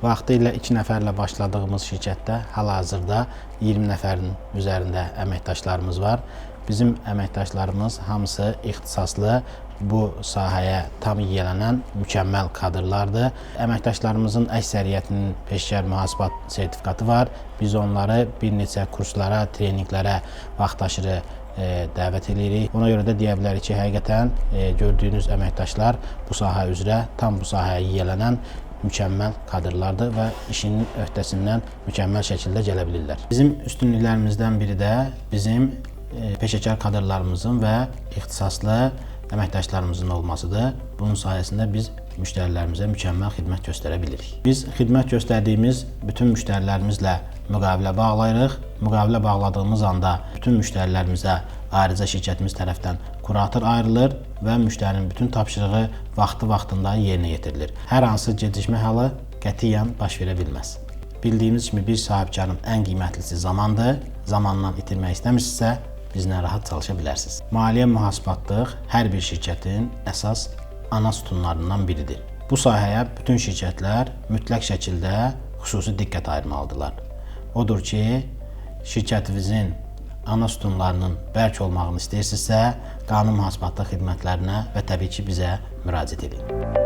Vaxtilə 2 nəfərlə başladığımız şirkətdə hal-hazırda 20 nəfərin üzərində əməkdaşlarımız var. Bizim əməkdaşlarımız hamısı ixtisaslı, bu sahəyə tam yiyələnən mükəmməl kadrlardır. Əməkdaşlarımızın əksəriyyətinin peşəkar mühasibat sertifikatı var. Biz onları bir neçə kurslara, treninqlərə vaxtaşırı dəvət edirik. Ona görə də deyə bilərik ki, həqiqətən gördüyünüz əməkdaşlar bu sahə üzrə tam bu sahəyə yiyələnən mükəmməl kadrlardır və işinin öhdəsindən mükəmməl şəkildə gələ bilirlər. Bizim üstünlüklərimizdən biri də bizim peşəkar kadrlarımızın və ixtisaslı əməkdaşlarımızın olmasıdır. Bunun sayəsində biz müştərilərimizə mükəmməl xidmət göstərə bilirik. Biz xidmət göstərdiyimiz bütün müştərilərimizlə müqavilə bağlayırıq. Müqavilə bağladığımız anda bütün müştərilərimizə ayrıca şirkətimiz tərəfdən kurator ayrılır və müştərinin bütün tapşırığı vaxtında yerinə yetirilir. Hər hansı gecikmə halı qətiyyən baş verə bilməz. Bildiyimiz kimi bir sahibkarın ən qiymətlisi zamandır. Zamandan itirmək istəmirsinizsə, bizlə rahat çalışa bilərsiniz. Maliyyə mühasibatlıq hər bir şirkətin əsas ana sütunlarından biridir. Bu sahəyə bütün şirkətlər mütləq şəkildə xüsusi diqqət ayırmalıdırlar. Odur ki, şirkətinizin ana sütunlarının bərk olmağını istəyirsinizsə, qanun mühasibatlıq xidmətlərinə və təbii ki, bizə müraciət edin.